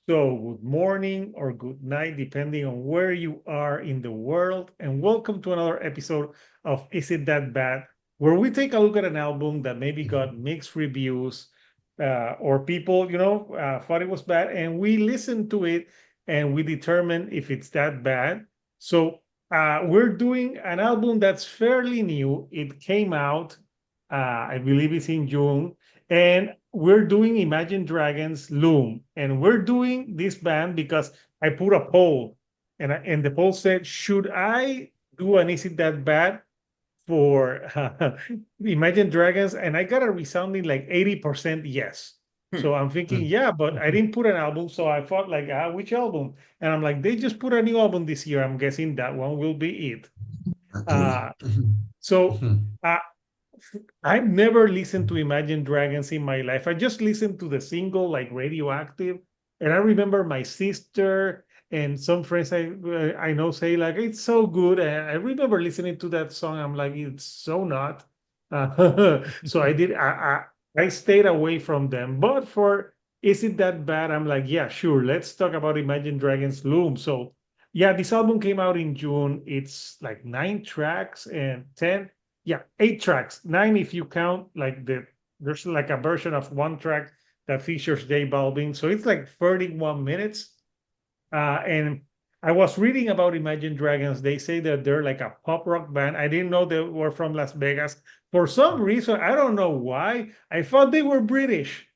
So, good morning or good night, depending on where you are in the world. And welcome to another episode of Is It That Bad? Where we take a look at an album that maybe got mixed reviews or people, thought it was bad. And we listen to it and we determine if it's that bad. So, we're doing an album that's fairly new. It came out, I believe it's in June. And we're doing Imagine Dragons Loom. And we're doing this band because I put a poll and the poll said, should I do an Is It That Bad for Imagine Dragons? And I got a resounding like 80% yes. Hmm. So I'm thinking, Hmm. yeah, but I didn't put an album. So I thought like, which album? And I'm like, they just put a new album this year. I'm guessing that one will be it. Uh, so uh, I've never listened to Imagine Dragons in my life. I just listened to the single like Radioactive, and I remember my sister and some friends I know say like it's so good. And I remember listening to that song. I'm like it's so not. So I did. I stayed away from them. But for Is It That Bad? I'm like yeah, sure. Let's talk about Imagine Dragons Loom. So yeah, this album came out in June. It's like 9 tracks and 10 yeah, 8 tracks, nine if you count like there's like a version of one track that features J Balvin. So it's like 31 minutes. And I was reading about Imagine Dragons. They say that they're like a pop rock band. I didn't know they were from Las Vegas. For some reason, I don't know why, I thought they were British.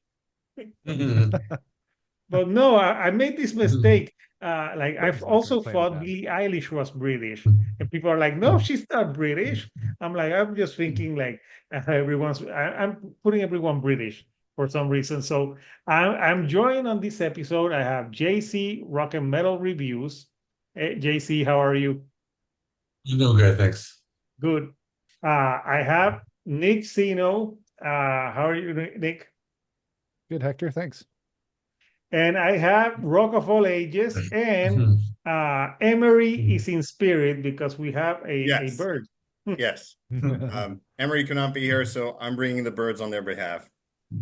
But no, I made this mistake. Like I've Not gonna also claim thought that. Billie Eilish was British, and people are like, "No, she's not British." I'm like, I'm just thinking like I'm putting everyone British for some reason. So I'm joined on this episode. I have JC Rock and Metal Reviews. Hey, JC, how are you? You know, good, thanks. Good. I have Nick Sino. How are you, Nick? Good, Hector. Thanks. And I have Rock of All Ages, and Emery is in spirit because we have a Yes, bird. yes. Emery could not be here, so I'm bringing the birds on their behalf.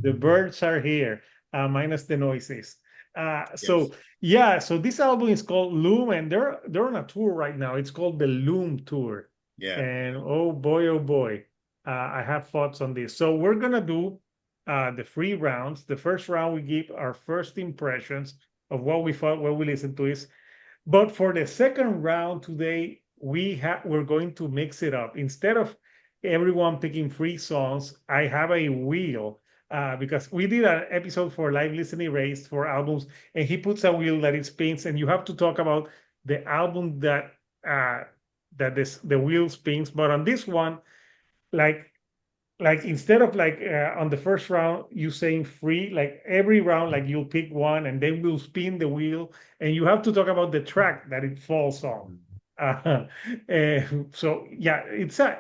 The birds are here, minus the noises. Yes. So yeah, so this album is called Loom, and they're on a tour right now. It's called the Loom Tour, Yeah. and oh boy, I have thoughts on this. So we're gonna do the 3 rounds. The first round we give our first impressions of what we thought, what we listened to is. But for the second round today, we're going to mix it up. Instead of everyone picking 3 songs, I have a wheel because we did an episode for live listening race for albums, and he puts a wheel that it spins, and you have to talk about the album uh, the wheel spins. But on this one, like instead of like on the first round you saying free, like every round like you'll pick one and then we'll spin the wheel and you have to talk about the track that it falls on. uh, so yeah,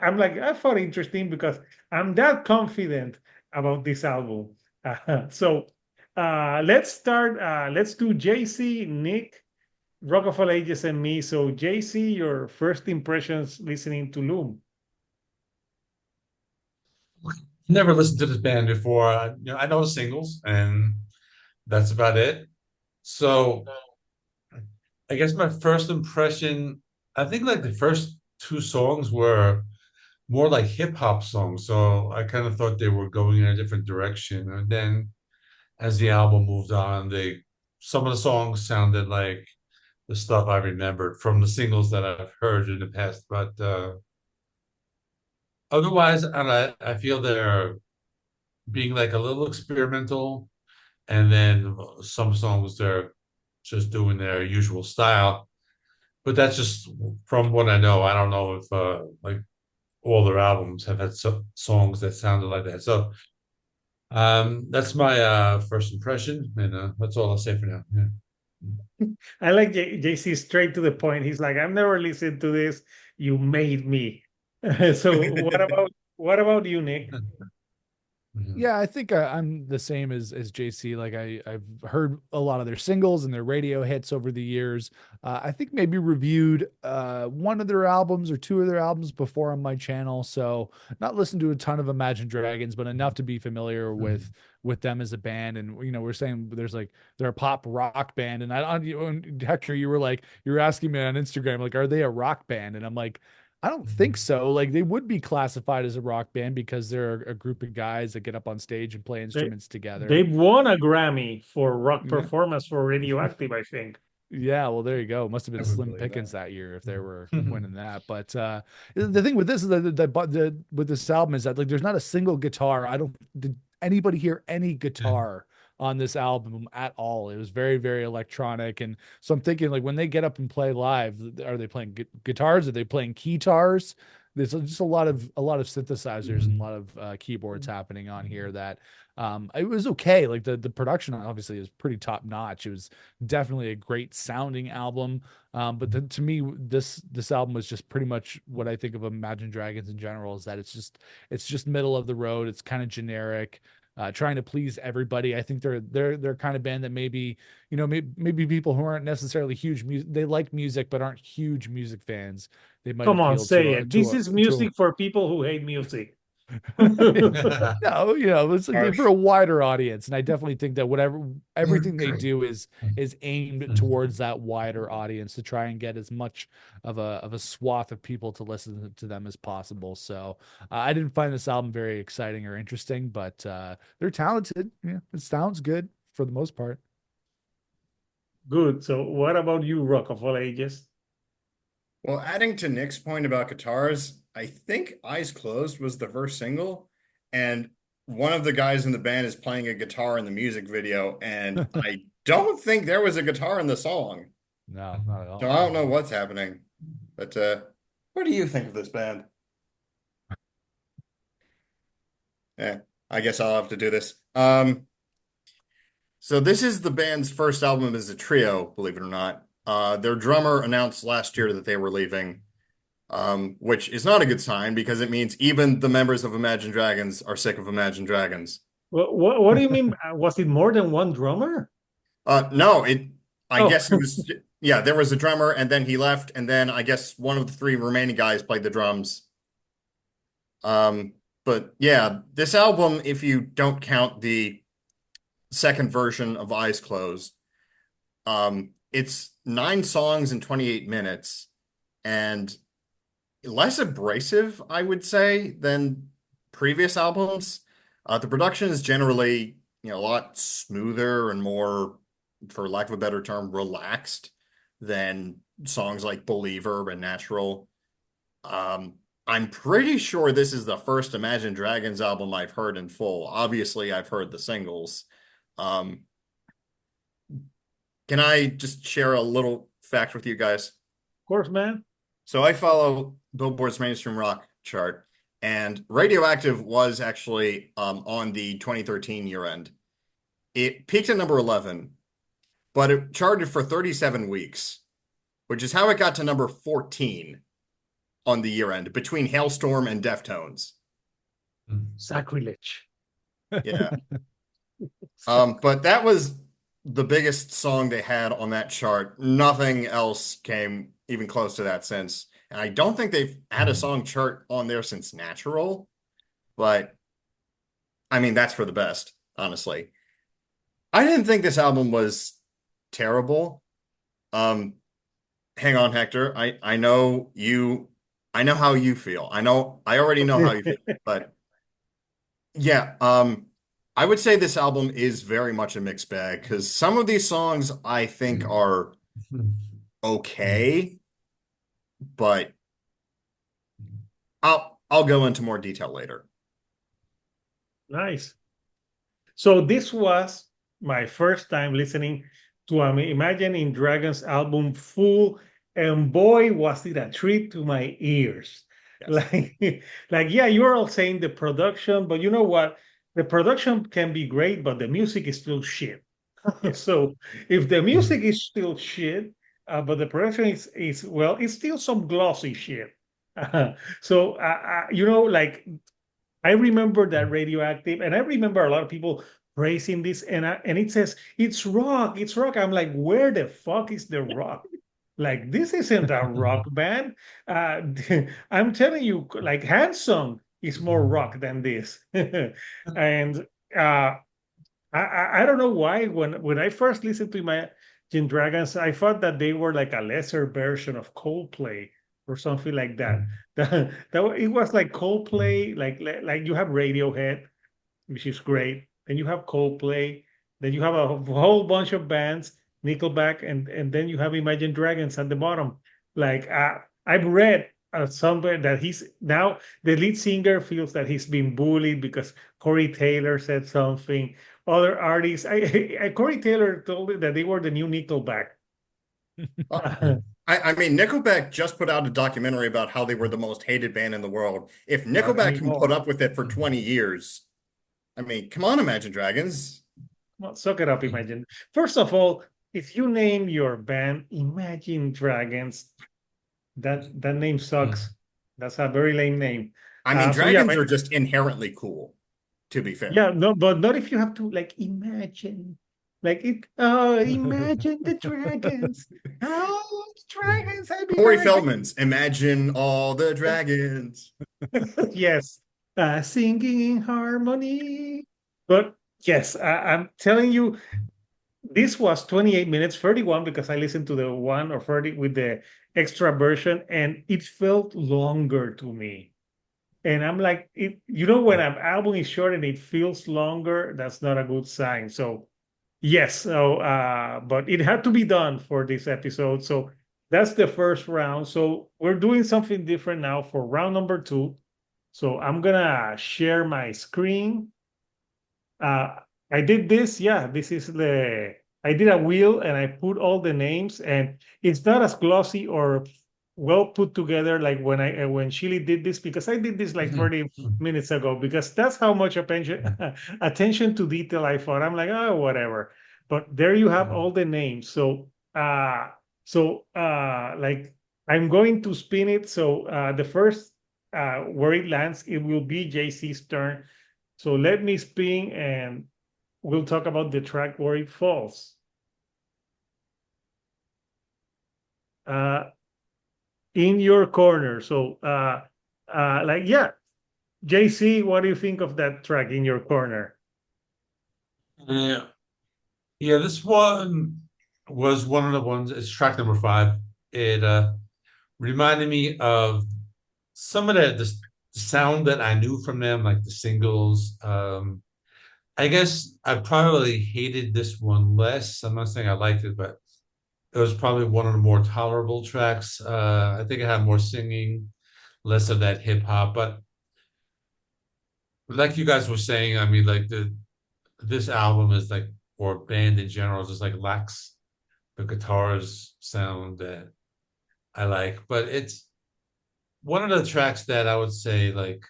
I'm like I thought interesting because I'm that confident about this album. So let's start, let's do JC, Nick, Rock of All Ages, and me. So JC, your first impressions listening to Loom. Never listened to this band before. I know the singles, and that's about it. So I guess my first impression, I think like the first two songs were more like hip hop songs. So I kind of thought they were going in a different direction. And then as the album moved on, some of the songs sounded like the stuff I remembered from the singles that I've heard in the past. But otherwise, I feel they're being like a little experimental, and then some songs they're just doing their usual style. But that's just from what I know. I don't know if like all their albums have had songs that sounded like that. So that's my first impression, and that's all I'll say for now. Yeah. I like JC straight to the point. He's like, I've never listened to this. You made me. So what about you, Nick? Mhm. Yeah, I think I'm the same as JC. Like I've heard a lot of their singles and their radio hits over the years. I think maybe reviewed one of their albums or two of their albums before on my channel. So not listened to a ton of Imagine Dragons, but enough to be familiar Mhm. with them as a band. And we're saying they're a pop rock band. And Hector, you were asking me on Instagram, like, are they a rock band? And I'm like, I don't think so. Like, they would be classified as a rock band because they're a group of guys that get up on stage and play They instruments together. they've won a Grammy for rock Yeah. performance for Radioactive, I think. Yeah, well, there you go. Must have I been would slim believe pickings that. that year if they were winning that. But the thing with this is with this album is that, like, there's not a single guitar. I don't Did anybody hear any guitar on this album at all? It was very, very electronic. And so I'm thinking, like, when they get up and play live, are they playing guitars? Are they playing keytars? There's just a lot of synthesizers and a lot of keyboards happening on here that it was okay. Like, the production obviously is pretty top notch. It was definitely a great sounding album. But then, to me, this album was just pretty much what I think of Imagine Dragons in general, is that it's just middle of the road. It's kind of generic, trying to please everybody. I think they're kind of band that maybe, maybe people who aren't necessarily huge music, they like music but aren't huge music fans. They might Come on, appeal say to a it. This is to music for people who hate music. no, it's like for Harsh. a wider audience. And I definitely think that everything they Okay. do is aimed towards that wider audience, to try and get as much of a swath of people to listen to them as possible. So I didn't find this album very exciting or interesting, but they're talented. Yeah, it sounds good for the most part. Good. So what about you, Rock of All Ages? Well, adding to Nick's point about guitars, I think Eyes Closed was the first single, and one of the guys in the band is playing a guitar in the music video, and I don't think there was a guitar in the song. No, not at So all. I don't know what's happening. But what do you think of this band? Yeah, I guess I'll have to do this. So this is the band's first album as a trio, believe it or not. Their drummer announced last year that they were leaving, which is not a good sign because it means even the members of Imagine Dragons are sick of Imagine Dragons. What do you mean? Was it more than one drummer? No, I Oh, guess it was, yeah, there was a drummer and then he left, and then I guess one of the three remaining guys played the drums. But yeah, this album, if you don't count the second version of Eyes Closed, it's 9 songs in 28 minutes and less abrasive, I would say, than previous albums. The production is generally, a lot smoother and more, for lack of a better term, relaxed than songs like Believer and Natural. I'm pretty sure this is the first Imagine Dragons album I've heard in full. Obviously, I've heard the singles. Um, can I just share a little fact with you guys? of course, man. So I follow Billboard's mainstream rock chart, and Radioactive was actually on the 2013 year end. It peaked at number 11, but it charted for 37 weeks, which is how it got to number 14 on the year end between Hailstorm and Deftones. Sacrilege. Yeah. But that was the biggest song they had on that chart. Nothing else came even close to that since. And I don't think they've had a song chart on there since Natural. But I mean, that's for the best, honestly. I didn't think this album was terrible. Hang on, Hector. I know how you feel. I already know how you feel. But yeah, I would say this album is very much a mixed bag because some of these songs I think are okay, but I'll go into more detail later. Nice. So this was my first time listening to Imagine Dragons album full, and boy, was it a treat to my ears. Yes. Like, yeah, you're all saying the production, but you know what? The production can be great, but the music is still shit. So if the music is still shit, but the production is well, it's still some glossy shit. So like, I remember that Radioactive, and I remember a lot of people praising this, and it says it's rock, it's rock. I'm like, where the fuck is the rock? Like, this isn't a rock band. I'm telling you, like, Handsome is more rock than this. And I don't know why when I first listened to Imagine Dragons, I thought that they were like a lesser version of Coldplay or something like that. It was like Coldplay, like you have Radiohead, which is great. Then you have Coldplay. Then you have a whole bunch of bands, Nickelback, and then you have Imagine Dragons at the bottom. Like I've read somewhere that he's now the lead singer feels that he's been bullied because Corey Taylor said something. Other artists, Corey Taylor told it that they were the new Nickelback. I mean, Nickelback just put out a documentary about how they were the most hated band in the world. If Not Nickelback can put anymore. up with it for 20 years, I mean, come on, Imagine Dragons. Well, suck it up, Imagine. First of all, if you name your band Imagine Dragons, that name sucks. That's a very lame name. I mean, So yeah, dragons are just inherently cool, to be fair. yeah, no, but not if you have to like imagine, like it. Imagine the dragons. Oh, dragons! I'm Corey imagining. Feldman's Imagine All the Dragons. Yes, singing in harmony. But yes, I'm telling you, this was 28 minutes, 31 because I listened to the 1 or 30 with the extra version, and it felt longer to me. And I'm like, when an album is short and it feels longer, that's not a good sign. So yes, but it had to be done for this episode. So that's the first round. So we're doing something different now for round number 2. So I'm gonna share my screen. I did this. Yeah, this is I did a wheel and I put all the names, and it's not as glossy or well put together like when Chile did this, because I did this like 30 minutes ago, because that's how much attention to detail I thought. I'm like, oh, whatever. But there you have all the names. Like I'm going to spin it. So the first where it lands, it will be JC's turn. So let me spin and we'll talk about the track where it falls. In your corner. So yeah. JC, what do you think of that track, In Your Corner? Yeah. Yeah, this one was one of the ones, it's track number 5. It reminded me of some of the sound that I knew from them, like the singles. I guess I probably hated this one less. I'm not saying I liked it, but it was probably one of the more tolerable tracks. I think it had more singing, less of that hip hop. But like you guys were saying, I mean, like this album is like, or band in general, just like lacks the guitars sound that I like. But it's one of the tracks that I would say like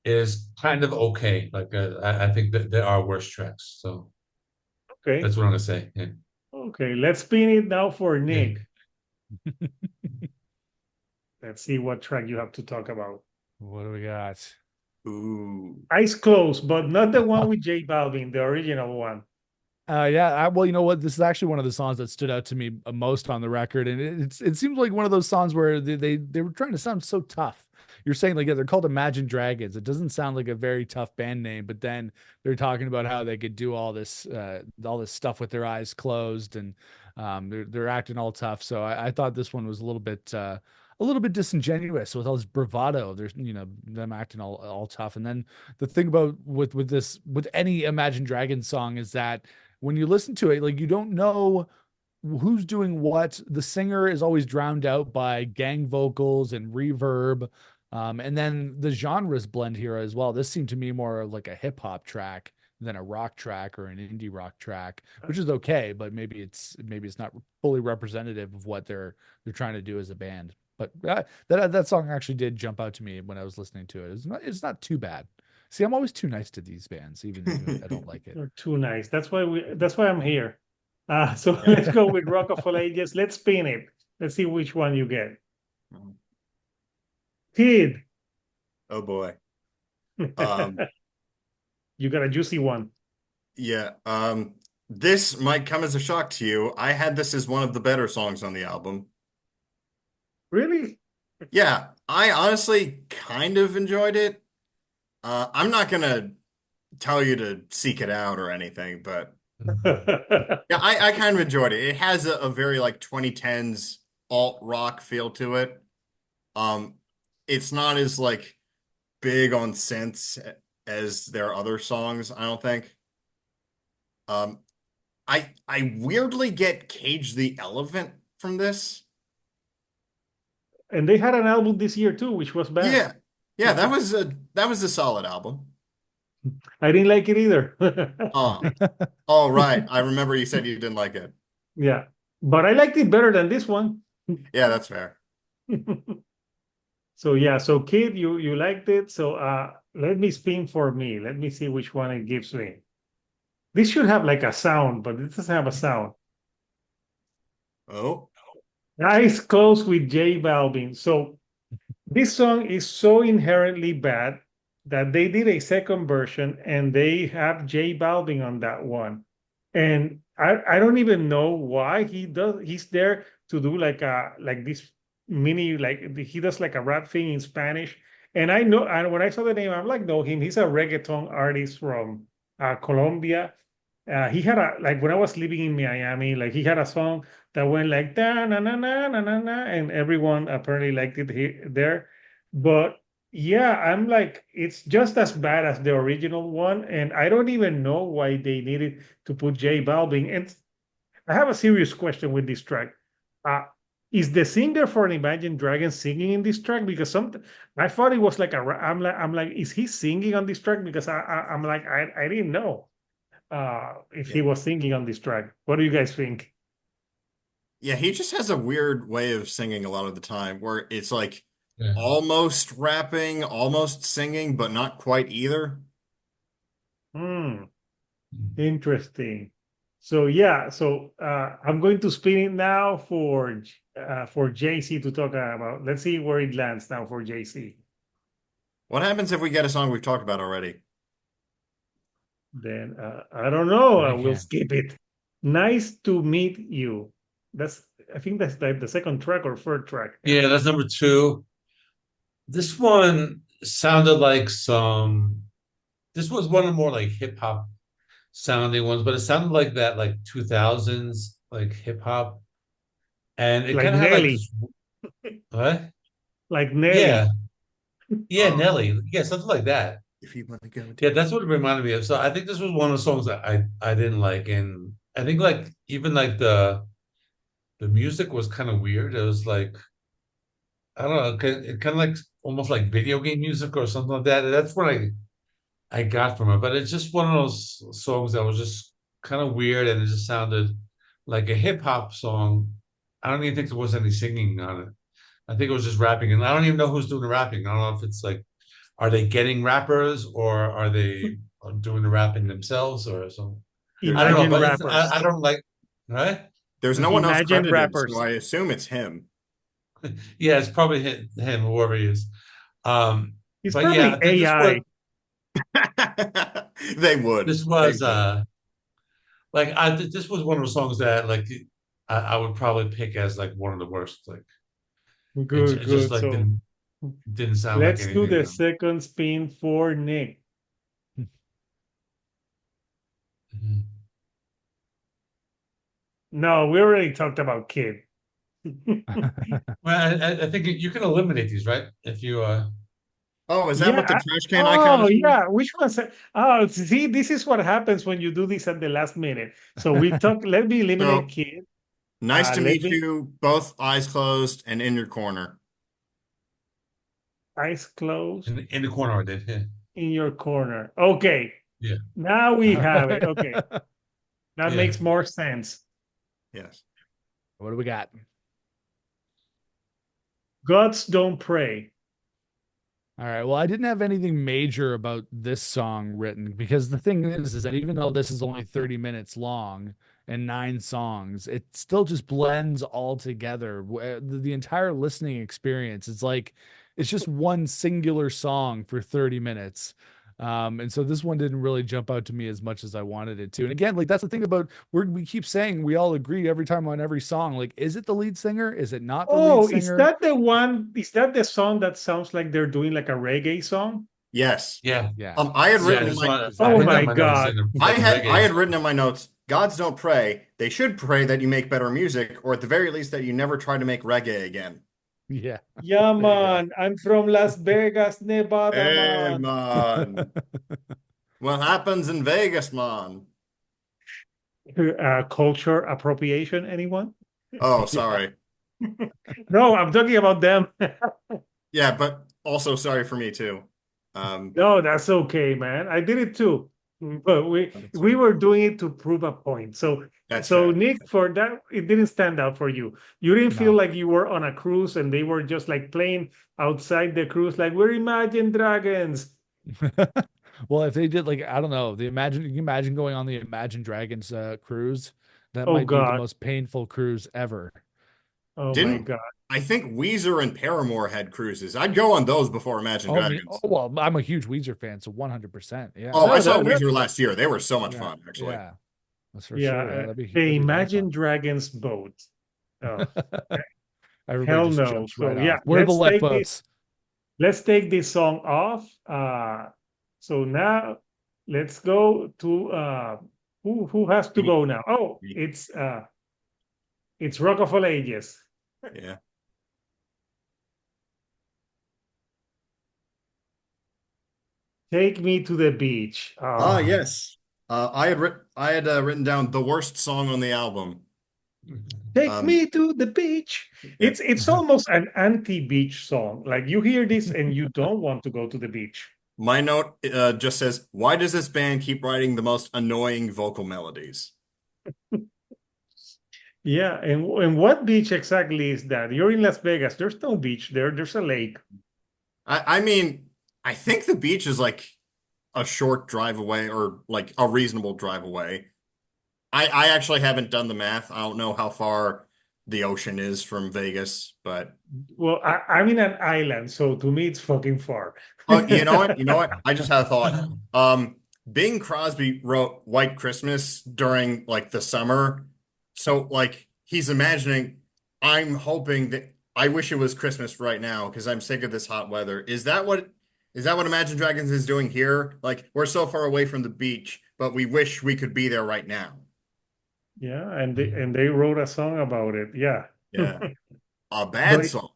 is kind of okay. Like I think that there are worse tracks. So Okay. that's what I'm gonna say. Yeah. Okay, let's spin it now for Nick. Yeah. Let's see what track you have to talk about. What do we got? Ooh. Eyes Closed, but not the one with J Balvin, the original one. Yeah, well, you know what? This is actually one of the songs that stood out to me most on the record, and it seems like one of those songs where they were trying to sound so tough. You're saying like, yeah, they're called Imagine Dragons. It doesn't sound like a very tough band name, but then they're talking about how they could do all this stuff with their eyes closed, and they're acting all tough. So I thought this one was a little bit disingenuous with all this bravado. There's, them acting all tough. And then the thing about with any Imagine Dragons song is that when you listen to it, like, you don't know who's doing what. The singer is always drowned out by gang vocals and reverb. And then the genres blend here as well. This seemed to me more of like a hip hop track than a rock track or an indie rock track, which is okay, but maybe it's not fully representative of what they're trying to do as a band. But that song actually did jump out to me when I was listening to it. It's not too bad. See, I'm always too nice to these bands, even if I don't like it. You're too nice. That's why I'm here. So let's go with Rock of All Ages. Let's spin it. Let's see which one you get. Kid. Oh boy. You got a juicy one. Yeah. This might come as a shock to you. I had this as one of the better songs on the album. Really? Yeah, I honestly kind of enjoyed it. I'm not gonna tell you to seek it out or anything, but yeah, I kind of enjoyed it. It has a very like 2010s alt rock feel to it. Um, it's not as like big on synths as their other songs, I don't think. Um, I weirdly get Cage the Elephant from this. And they had an album this year too, which was bad. Yeah. Yeah, that was a solid album. I didn't like it either. Oh, oh right. I remember you said you didn't like it. Yeah, but I liked it better than this one. Yeah, that's fair. So yeah, so Kid, you liked it. So let me spin for me. Let me see which one it gives me. This should have like a sound, but it doesn't have a sound. Oh, Eyes Closed with J Balvin. So this song is so inherently bad that they did a second version and they have J Balvin on that one. And I don't even know why he's there to do like this mini like he does like a rap thing in Spanish. And I know, and when I saw the name, I'm like, no, him. He's a reggaeton artist from Colombia. He had a like when I was living in Miami, like he had a song that went like da na na na na na na, and everyone apparently liked it there. But yeah, I'm like, it's just as bad as the original one, and I don't even know why they needed to put J Balvin. And I have a serious question with this track. Uh, is the singer for Imagine Dragons singing in this track? Because I thought it was like I'm like, is he singing on this track? Because I'm like, I didn't know if yeah. he was singing on this track. What do you guys think? Yeah, he just has a weird way of singing a lot of the time where it's like Yeah. almost rapping, almost singing, but not quite either. Hmm. Interesting. So yeah, so I'm going to spin it now for JC to talk about. Let's see where it lands now for JC. What happens if we get a song we've talked about already? Then I don't know. I We'll can't. skip it. Nice to meet you. That's I think that's like the second track or third track. Yeah, that's number two. This one sounded like this was one of the more like hip hop sounding ones, but it sounded like that like 2000s like hip hop. And it Like kind of had like Nelly, this, what? like Nelly. Yeah, yeah, Oh, Nelly. Yeah, something like that. if you want to go Yeah, to that's what it reminded me of. So I think this was one of the songs that I didn't like. And I think like even like the music was kind of weird. It was like I don't know, it kind of like almost like video game music or something like that. That's what I got from it. But it's just one of those songs that was just kind of weird and it just sounded like a hip hop song. I don't even think there was any singing on it. I think it was just rapping, and I don't even know who's doing the rapping. I don't know if it's like, are they getting rappers or are they doing the rapping themselves or something? I don't know, Imagine but rappers. I don't like, right? There's no one else Imagine credited, so rappers. I assume it's him. Yeah, it's probably him, whoever he is. Um, It's but yeah, probably AI. They would. this They was would. like this was one of the songs that like I would probably pick as like one of the worst. Like Good, it just good. like So didn't sound like let's do anything. the second spin for Nick. Mhm. No, we already talked about Kid. Well, I think you can eliminate these, right? If you Oh, is that Yeah. what the trash can icon Oh, is for? yeah. Which one? Oh, see, this is what happens when you do this at the last minute. So we talk. Let me eliminate So Kid. nice to Let meet me you, both eyes closed and in your corner. eyes closed in the corner, I did. Yeah, in your corner. Okay. yeah, Now we All have it. Okay. right. That yeah. makes more sense. Yes. What do we got? Gods don't pray. All right. Well, I didn't have anything major about this song written because the thing is that even though this is only 30 minutes long and 9 songs, it still just blends all together. The entire listening experience, it's like it's just one singular song for 30 minutes. And so this one didn't really jump out to me as much as I wanted it to. And again, like that's the thing about we keep saying we all agree every time on every song. Like, is it the lead singer? Is it not the lead Oh, is singer? that the one? Is that the song that sounds like they're doing like a reggae song? Yes. Yeah. Yeah. I had Yeah, written I in just my want Oh I got my my notes God. in I fucking had reggae. written in my notes, gods don't pray. They should pray that you make better music, or at the very least that you never try to make reggae again. Yeah. Yeah, There you go. man. I'm from Las Vegas, Nevada, Hey man. man. What happens in Vegas, man? Culture appropriation, anyone? Oh, Yeah. sorry. No, I'm talking about them. Yeah, but also sorry for me too. Um, No, that's okay, man. I did it too. But we that's we fair. were doing it to prove a point. So That's so fair. Nick, for that, it didn't stand out for you. You didn't feel No. like you were on a cruise and they were just like playing outside the cruise, like we're Imagine Dragons. Well, if they did like I don't know, you can imagine going on the Imagine Dragons cruise. That Oh might be the God. most painful cruise ever. Oh my Didn't God. I think Weezer and Paramore had cruises? I'd go on those before Imagine Oh Dragons. well, I'm a huge Weezer fan, so 100%. Yeah. Oh, I No, saw that Weezer last year. They were so much Yeah. fun, actually. Yeah. That's for yeah, sure. Yeah, the that'd be a lot of Imagine fun. Dragons boat. Oh, Everybody hell just no. jumps So right yeah, off. Where are the lifeboats? let's take this song off. So now let's go to who has to Me- go now? Oh, me. it's Rock of All Ages. Yeah. Take me to the beach. Ah, Ah, yes. I had written down the worst song on the album. take Um, me to the beach. yeah. It's almost an anti-beach song. Like you hear this and you don't want to go to the beach. My note just says, "Why does this band keep writing the most annoying vocal melodies?" Yeah, and what beach exactly is that? You're in Las Vegas. There's no beach there. There's a lake. I mean, I think the beach is like a short drive away or like a reasonable drive away. I actually haven't done the math. I don't know how far the ocean is from Vegas, but Well, I'm in an island, so to me it's fucking far. oh, you know what? You know what? I just had a thought. Bing Crosby wrote White Christmas during like the summer. So like he's imagining, I'm hoping that I wish it was Christmas right now because I'm sick of this hot weather. Is that what Imagine Dragons is doing here? Like we're so far away from the beach, but we wish we could be there right now. Yeah, and they wrote a song about it. Yeah. Yeah. A bad But song.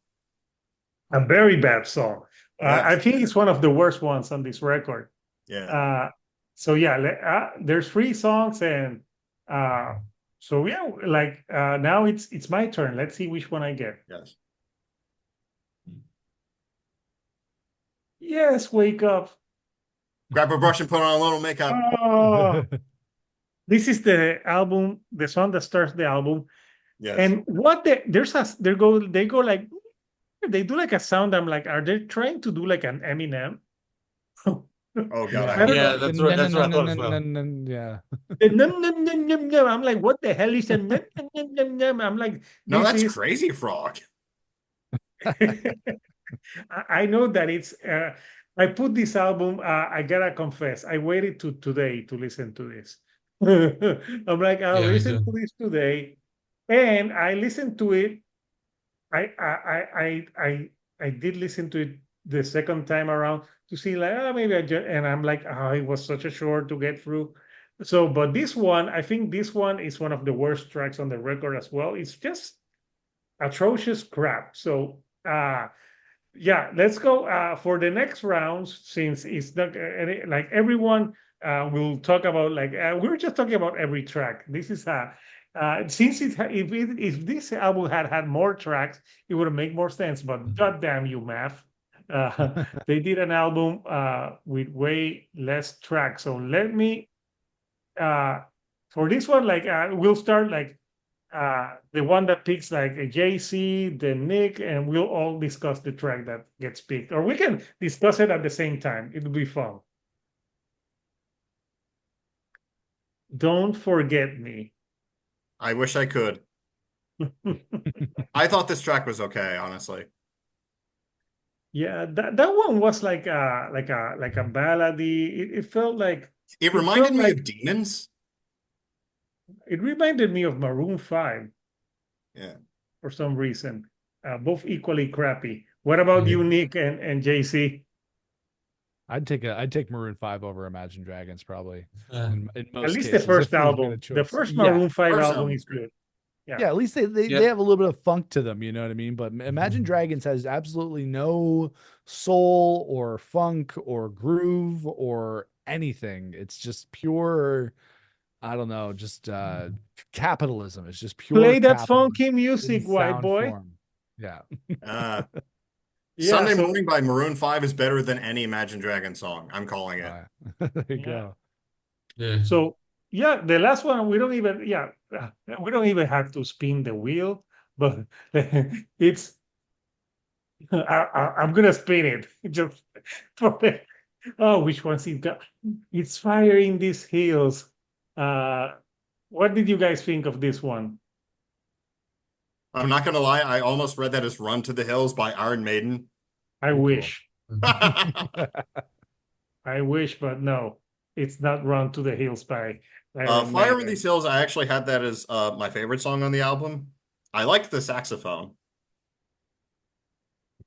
a very bad song. I Yes. think it's one of the worst ones on this record. Yeah. Uh, so yeah, there's three songs, and so yeah, like now it's my turn. Let's see which one I get. Yes. Yes, wake up. Grab a brush and put on a little makeup. Oh, this is the album, the song that starts the album. Yes. And they go like they do like a sound. I'm like, are they trying to do like an Eminem? Oh God, I I Yeah. hope don't know. Yeah, not. that's what I thought as well. Yeah. The num, num, num, num, num. I'm like, what the hell is a num, num, num, num, num? I'm like, No, this that's is. Crazy Frog. I know that it's. I put this album. I gotta confess, I waited to today to listen to this. I'm like, I'll Yeah, me listen too. to this today, and I listened to it. I did listen to it the second time around to see like maybe and I'm like it was such a chore to get through. So, but this one, I think this one is one of the worst tracks on the record as well. It's just atrocious crap. So, yeah, let's go for the next rounds since it's not like everyone will talk about like we're just talking about every track. This is since if this album had more tracks, it would make more sense. But goddamn you, math! They did an album with way less tracks. So let me for this one, like we'll start like the one that picks like a JC, then Nick, and we'll all discuss the track that gets picked, or we can discuss it at the same time. It'll be fun. Don't forget me. I wish I could. I thought this track was okay, honestly. Yeah, that one was like a ballady. It It reminded felt me like of Demons. it reminded me of Maroon 5 Yeah. for some reason. Both equally crappy. What about you, Nick and JC? I'd take Maroon 5 over Imagine Dragons probably in At most least the cases if first we were given a album, the choice. first Yeah. Maroon 5 First album album's is great. good. Yeah. Yeah, at least they Yeah. have a little bit of funk to them, you know what I mean? But Imagine Dragons has absolutely no soul or funk or groove or anything. It's just pure, I don't know, just capitalism. It's just pure Play that funky capitalism in music, white sound boy. form. Yeah. Uh, Yeah, Sunday so Morning by Maroon 5 is better than any Imagine Dragons song. I'm calling it. There you yeah. go. Yeah. So yeah, the last one we don't even we don't even have to spin the wheel, but it's I'm gonna spin it just for the, oh, which one's it got? It's Fire in These Hills. What did you guys think of this one? I'm not gonna lie, I almost read that as Run to the Hills by Iron Maiden. I Cool. wish, Fire I wish, but no, it's not Run to the Hills by Iron Maiden. in These Hills, I actually had that as my favorite song on the album. I liked the saxophone.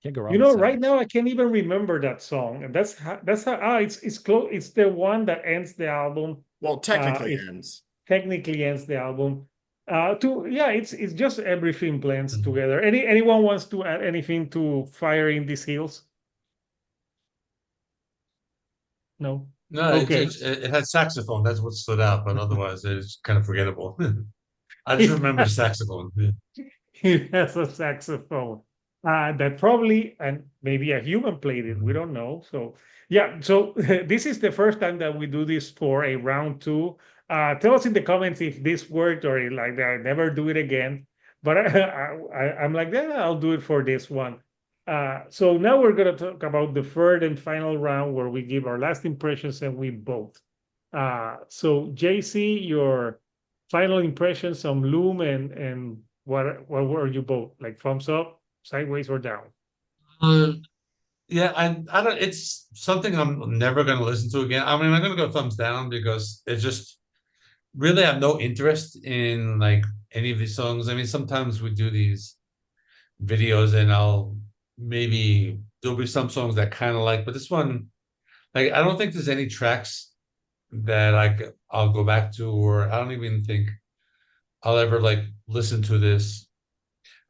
Can't go wrong You know, with right sax. now I can't even remember that song, and that's how it's close. It's the one that ends the album. Well, technically It ends. technically ends the album. It's just everything blends Mhm. together. Anyone wants to add anything to Fire in These Hills? No. No, Okay. it had saxophone. That's what stood out, but otherwise it's kind of forgettable. I just remember the saxophone. Yeah. He has a saxophone that probably, and maybe a human played it. We Mhm. don't know. So yeah, so this is the first time that we do this for a round two. Tell us in the comments if this worked or like that. Never do it again. But I'm like, yeah, I'll do it for this one. So now we're gonna talk about the third and final round where we give our last impressions and we vote. So JC, your final impressions on Loom and what were you both like, thumbs up, sideways, or down? Uh, yeah, I don't. It's something I'm never going to listen to again. I mean, I'm going to go thumbs down because it's just really I have no interest in like any of these songs. I mean, sometimes we do these videos and I'll maybe there'll be some songs that kind of like, but this one, like, I don't think there's any tracks that I'll go back to, or I don't even think I'll ever like listen to this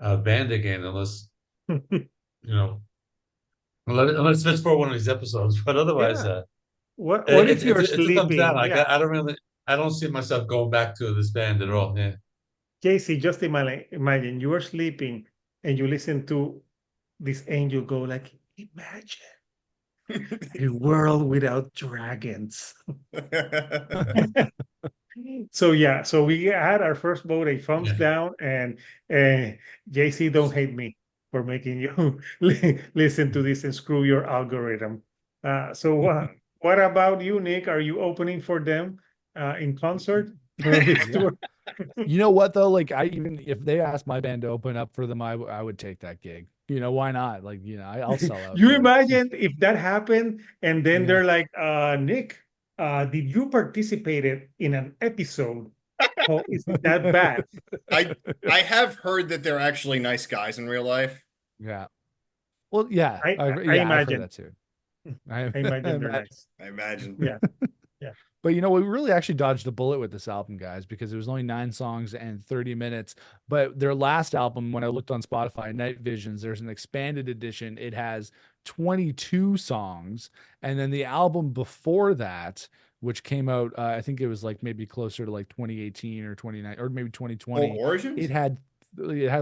band again unless you know unless it's for one of these episodes. But otherwise, Yeah. What if you're it's a thumbs down. sleeping? Like Yeah. I don't see myself going back to this band at all. Yeah. JC, just imagine you are sleeping and you listen to this angel go like, imagine a world without dragons. So yeah, so we had our first vote a thumbs Yeah. down, and JC, don't hate me for making you listen to this and screw your algorithm. So what about you, Nick? Are you opening for them in concert for this Yeah. tour? You know what though? Like if they asked my band to open up for them, I would take that gig. You know, why not? Like, I'll sell out You for them. imagine if that happened, and then Yeah. they're like, Nick, did you participated in an episode? Oh, is it that bad? I have heard that they're actually nice guys in real life. Yeah. Well, yeah. I I've heard imagine. that too. I imagine they're imagine. nice. I imagine. Yeah. But we really actually dodged a bullet with this album, guys, because it was only 9 songs and 30 minutes. But their last album, when I looked on Spotify, Night Visions, there's an expanded edition. It has 22 songs. And then the album before that, which came out, I think it was like maybe closer to like 2018 or 29 or maybe 2020. Origins? It had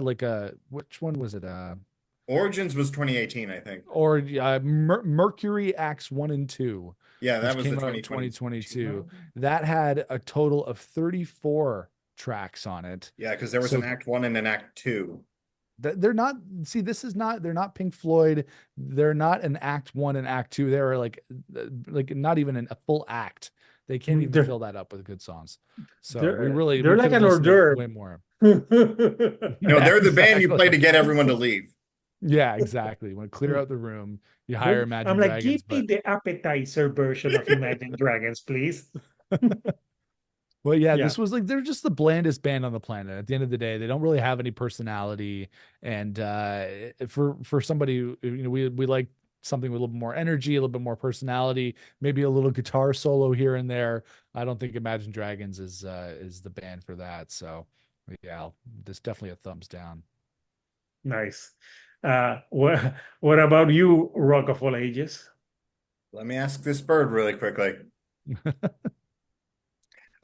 like which one was it? Origins was 2018, I think. Or Mercury Acts 1 and 2. Yeah, that which was the came out in 2022. 2022. That had a total of 34 tracks on it. Yeah, because there was So- an Act 1 and an Act 2. They're not, see, they're not Pink Floyd. They're not an Act 1 and Act 2. They're like not even a full act. They can't even They're- fill that up with good songs. So they're- we they're like could've an hors listened to d'oeuvre. way more. No, Yeah, they're the band you exactly. play to get everyone to leave. Yeah, exactly. You want to clear out the room, you hire Imagine I'm like, Dragons. give me the appetizer version of Imagine Dragons, please. Well, yeah, Yeah. this was like they're just the blandest band on the planet. At the end of the day, they don't really have any personality. And for somebody who, we like something with a little bit more energy, a little bit more personality, maybe a little guitar solo here and there. I don't think Imagine Dragons is the band for that. So yeah, there's definitely a thumbs down. Nice. What about you, Rock of All Ages? Let me ask this bird really quickly.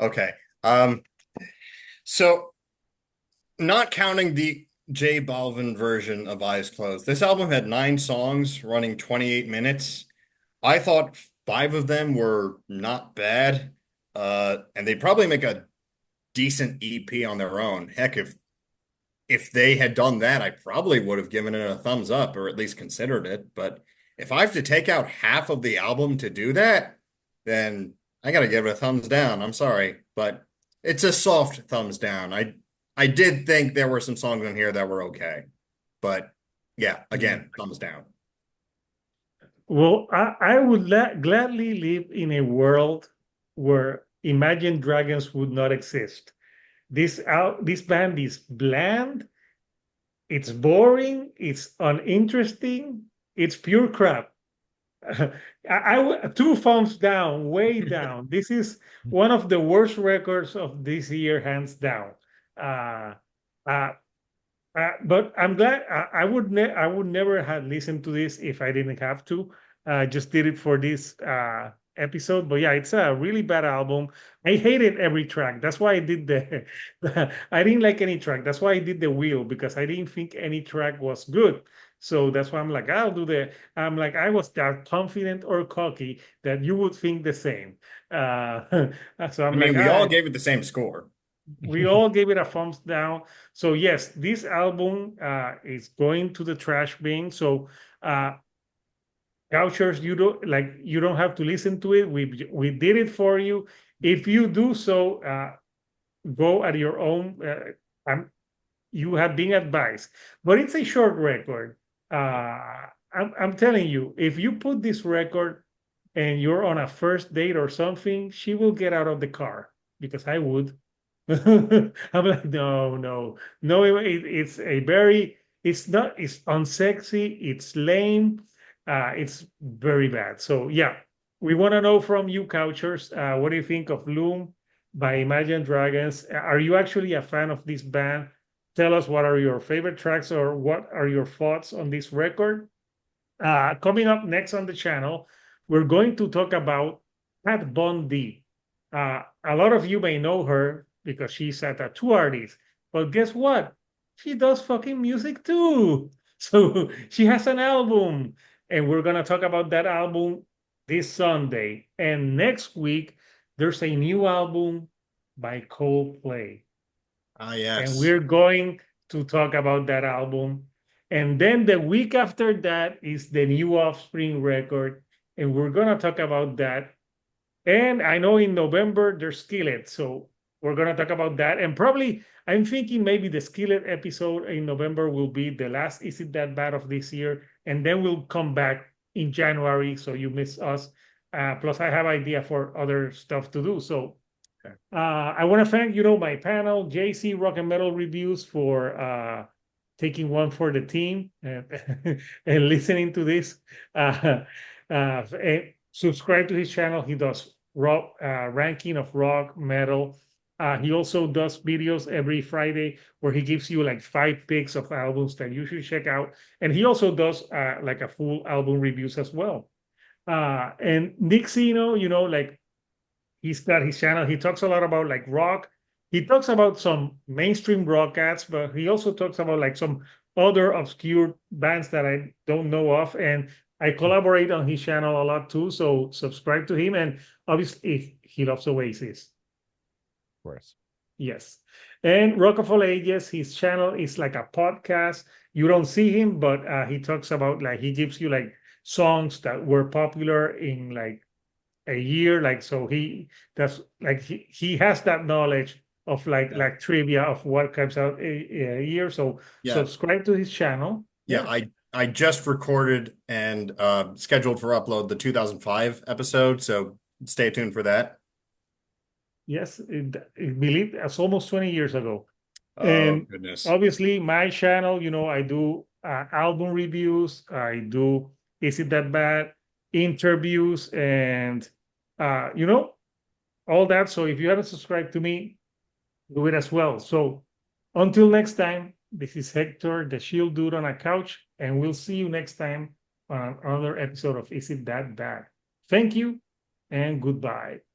Okay. Um, so not counting the J Balvin version of Eyes Closed, this album had 9 songs running 28 minutes. I thought 5 of them were not bad. And they'd probably make a decent EP on their own. Heck, if they had done that, I probably would have given it a thumbs up or at least considered it. But if I have to take out half of the album to do that, then I gotta give it a thumbs down. I'm sorry, but it's a soft thumbs down. I did think there were some songs in here that were okay, but yeah, again, thumbs down. Well, I would gladly live in a world where Imagine Dragons would not exist. This band is bland, it's boring, it's uninteresting, it's pure crap. 2 thumbs down, way down. This is one of the worst records of this year, hands down. Uh, uh, but I'm glad I would never have listened to this if I didn't have to. Just did it for this episode. But yeah, it's a really bad album. I hated every track. That's why I did I didn't like any track. That's why I did the wheel, because I didn't think any track was good. So that's why I'm like, I'm like, I was that confident or cocky that you would think the same. So I'm I mean, like, we all gave it the same score. we all gave it a thumbs down. So yes, this album is going to the trash bin. So Couchers, you don't have to listen to it. We did it for you. If you do so, go at your own. You have been advised, but it's a short record. I'm telling you, if you put this record and you're on a first date or something, she will get out of the car, because I would. I'm like, no. It's a very, it's not, it's unsexy, it's lame, it's very bad. So yeah, we want to know from you, Couchers, what do you think of Loom by Imagine Dragons? Are you actually a fan of this band? Tell us what are your favorite tracks or what are your thoughts on this record. Coming up next on the channel, we're going to talk about Kat Von D. A lot of you may know her because she's a tattoo artist, but guess what? She does fucking music too. So she has an album, and we're gonna talk about that album this Sunday. And next week, there's a new album by Coldplay. Ah, And yes. we're going to talk about that album. And then the week after that is the new Offspring record, and we're gonna talk about that. And I know in November there's Skillet, so we're gonna talk about that. And probably I'm thinking maybe the Skillet episode in November will be the last Is It That Bad of this year, and then we'll come back in January, so you miss us. Plus, I have idea for other stuff to do. So I want to thank, my panel, JC Rock and Metal Reviews, for taking one for the team and, and listening to this. Subscribe to his channel. He does rock ranking of rock, metal. He also does videos every Friday where he gives you like 5 picks of albums that you should check out. And he also does like a full album reviews as well. And Nick Zeno, like, he's got his channel. He talks a lot about like rock. He talks about some mainstream rock acts, but he also talks about like some other obscure bands that I don't know of. And I collaborate on his channel a lot too. So subscribe to him. And obviously, if he loves Oasis. Of course. Yes. And Rock of All Ages, his channel is like a podcast. You don't see him, but he talks about, like, he gives you like songs that were popular in like a year, like, so he has that knowledge of like trivia of what comes out a year. So subscribe to his channel. I just recorded and scheduled for upload the 2005 episode, so stay tuned for that. Yes, believe it's almost 20 years ago. Oh, And goodness. obviously my channel, I do album reviews, I do Is It That Bad, interviews, and all that. So if you haven't subscribed to me, do it as well. So until next time, this is Hector, the Shield Dude on a couch, and we'll see you next time on another episode of Is It That Bad? Thank you and goodbye.